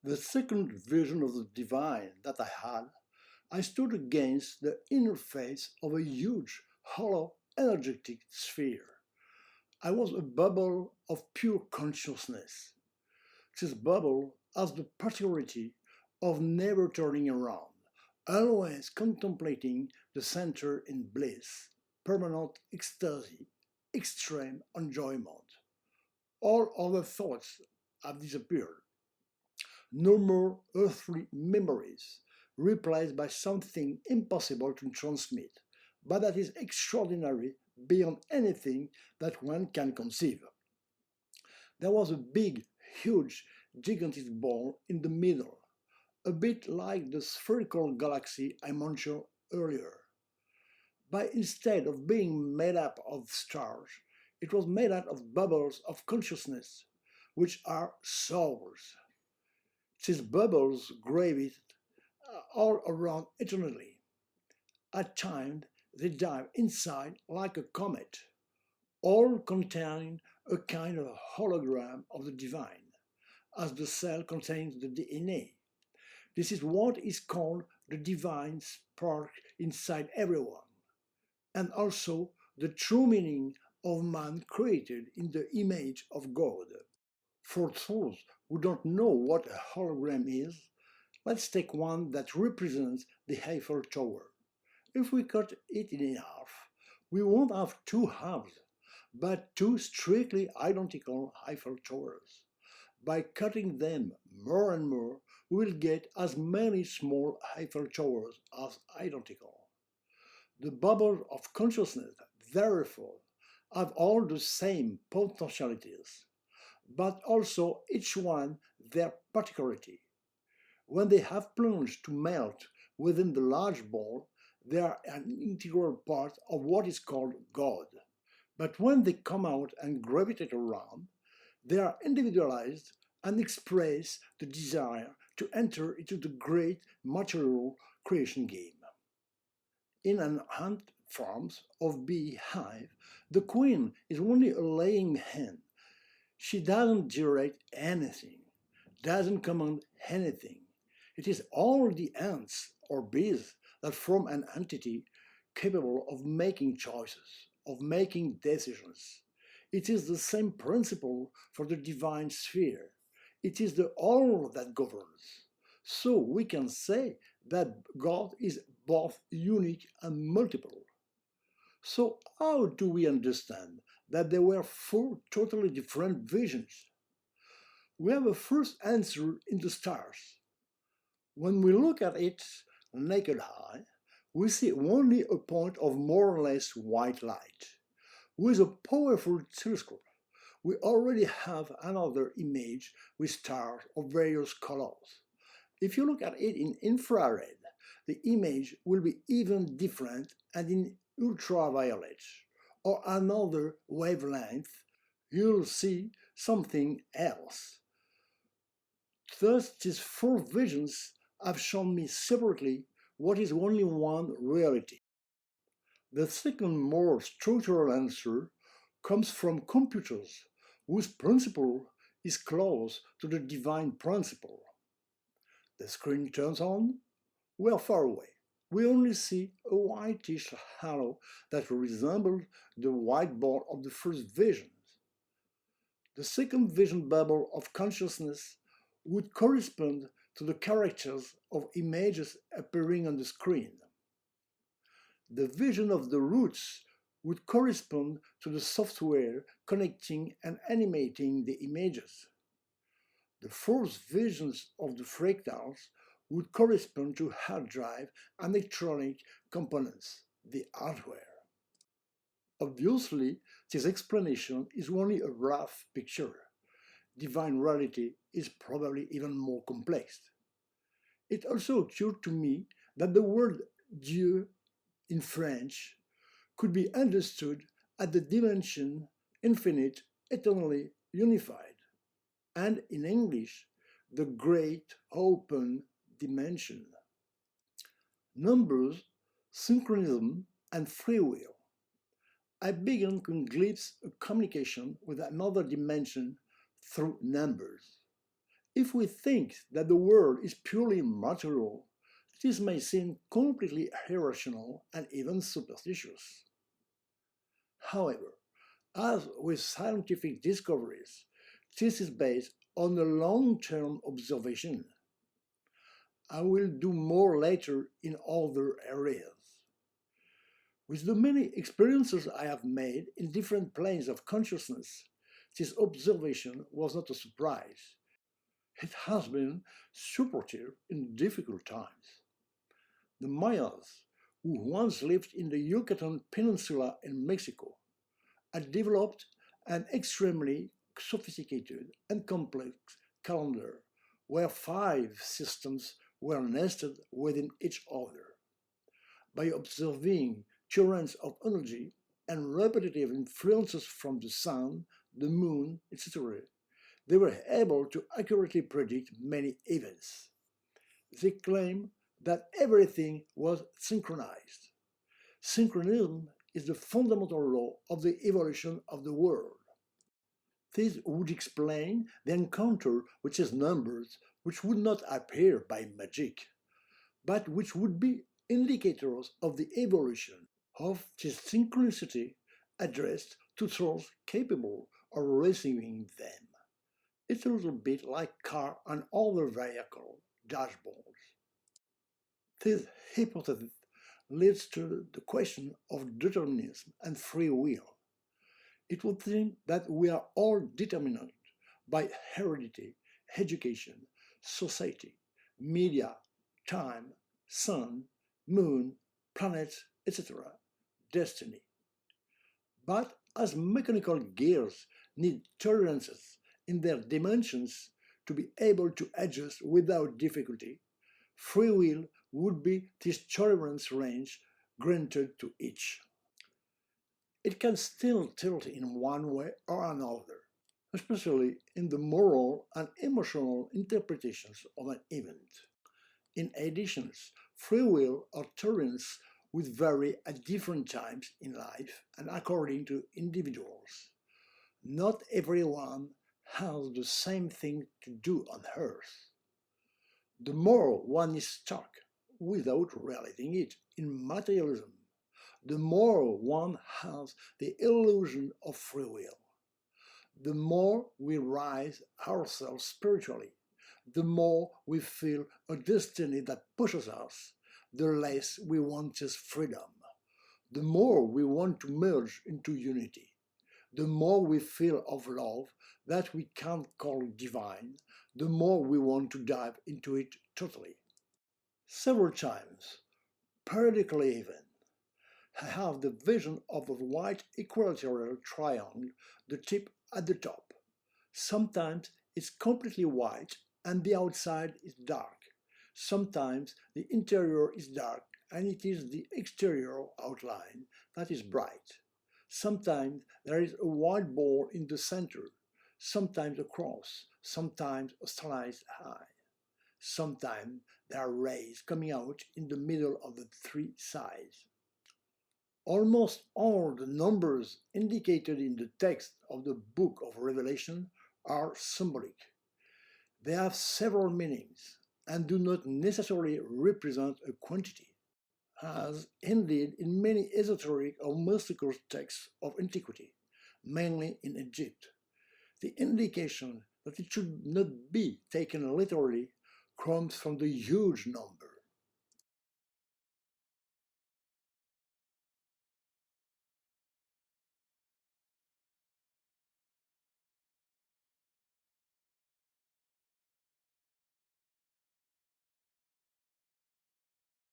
The second vision of the divine that I had, I stood against the inner face of a huge, hollow, energetic sphere. I was a bubble of pure consciousness. This bubble has the particularity of never turning around, always contemplating the center in bliss, permanent ecstasy, extreme enjoyment. All other thoughts have disappeared. No more earthly memories, replaced by something impossible to transmit, but that is extraordinary beyond anything that one can conceive. There was a big, huge, gigantic ball in the middle, a bit like the spherical galaxy I mentioned earlier. But instead of being made up of stars, it was made out of bubbles of consciousness, which are souls. These bubbles gravitate all around eternally. At times, they dive inside like a comet, all containing a kind of hologram of the divine, as the cell contains the DNA. This is what is called the divine spark inside everyone, and also the true meaning of man created in the image of God. For those who don't know what a hologram is, let's take one that represents the Eiffel Tower. If we cut it in half, we won't have two halves, but two strictly identical Eiffel Towers. By cutting them more and more, we'll get as many small Eiffel Towers as identical. The bubbles of consciousness, therefore, have all the same potentialities, but also each one their particularity. When they have plunged to melt within the large ball, they are an integral part of what is called God. But when they come out and gravitate around, they are individualized and express the desire to enter into the great material creation game. In an ant farm of beehive, the queen is only a laying hen. She doesn't direct anything, doesn't command anything. It is all the ants or bees that form an entity capable of making choices, of making decisions. It is the same principle for the divine sphere. It is the all that governs. So we can say that God is both unique and multiple. So how do we understand that there were four totally different visions? We have a first answer in the stars. When we look at it naked eye, we see only a point of more or less white light. With a powerful telescope, we already have another image with stars of various colors. If you look at it in infrared, the image will be even different, and in ultraviolet or another wavelength, you'll see something else. Thus, these four visions have shown me separately what is only one reality. The second, more structural answer comes from computers, whose principle is close to the divine principle. The screen turns on, we are far away. We only see a whitish halo that resembles the white ball of the first vision. The second vision bubble of consciousness would correspond to the characters of images appearing on the screen. The vision of the roots would correspond to the software connecting and animating the images. The fourth visions of the fractals would correspond to hard drive and electronic components, the hardware. Obviously, this explanation is only a rough picture. Divine reality is probably even more complex. It also occurred to me that the word Dieu in French could be understood at the dimension infinite, eternally unified, and in English, the great open dimension. Numbers, synchronism, and free will. I began to glimpse a communication with another dimension through numbers. If we think that the world is purely material, this may seem completely irrational and even superstitious. However, as with scientific discoveries, this is based on a long-term observation. I will do more later in other areas. With the many experiences I have made in different planes of consciousness, this observation was not a surprise. It has been supportive in difficult times. The Mayas, who once lived in the Yucatan Peninsula in Mexico, had developed an extremely sophisticated and complex calendar where 5 systems were nested within each other. By observing currents of energy and repetitive influences from the sun, the moon, etc., they were able to accurately predict many events. They claim that everything was synchronized. Synchronism is the fundamental law of the evolution of the world. This would explain the encounter with these numbers which would not appear by magic, but which would be indicators of the evolution of this synchronicity addressed to those capable of receiving them. It's a little bit like car and other vehicle dashboards. This hypothesis leads to the question of determinism and free will. It would seem that we are all determined by heredity, education, society, media, time, sun, moon, planets, etc., destiny. But as mechanical gears need tolerances in their dimensions to be able to adjust without difficulty, free will would be this tolerance range granted to each. It can still tilt in one way or another, especially in the moral and emotional interpretations of an event. In addition, free will or tolerance would vary at different times in life and according to individuals. Not everyone has the same thing to do on earth. The more one is stuck, without realizing it, in materialism, the more one has the illusion of free will. The more we rise ourselves spiritually, the more we feel a destiny that pushes us, the less we want this freedom. The more we want to merge into unity, the more we feel of love that we can't call divine, the more we want to dive into it totally. Several times, periodically even, I have the vision of a white equilateral triangle, the tip at the top. Sometimes it's completely white and the outside is dark. Sometimes the interior is dark and it is the exterior outline that is bright. Sometimes there is a white ball in the center, sometimes a cross, sometimes a stylized eye. Sometimes there are rays coming out in the middle of the 3 sides. Almost all the numbers indicated in the text of the book of Revelation are symbolic. They have several meanings and do not necessarily represent a quantity, as indeed in many esoteric or mystical texts of antiquity, mainly in Egypt. The indication that it should not be taken literally comes from the huge numbers.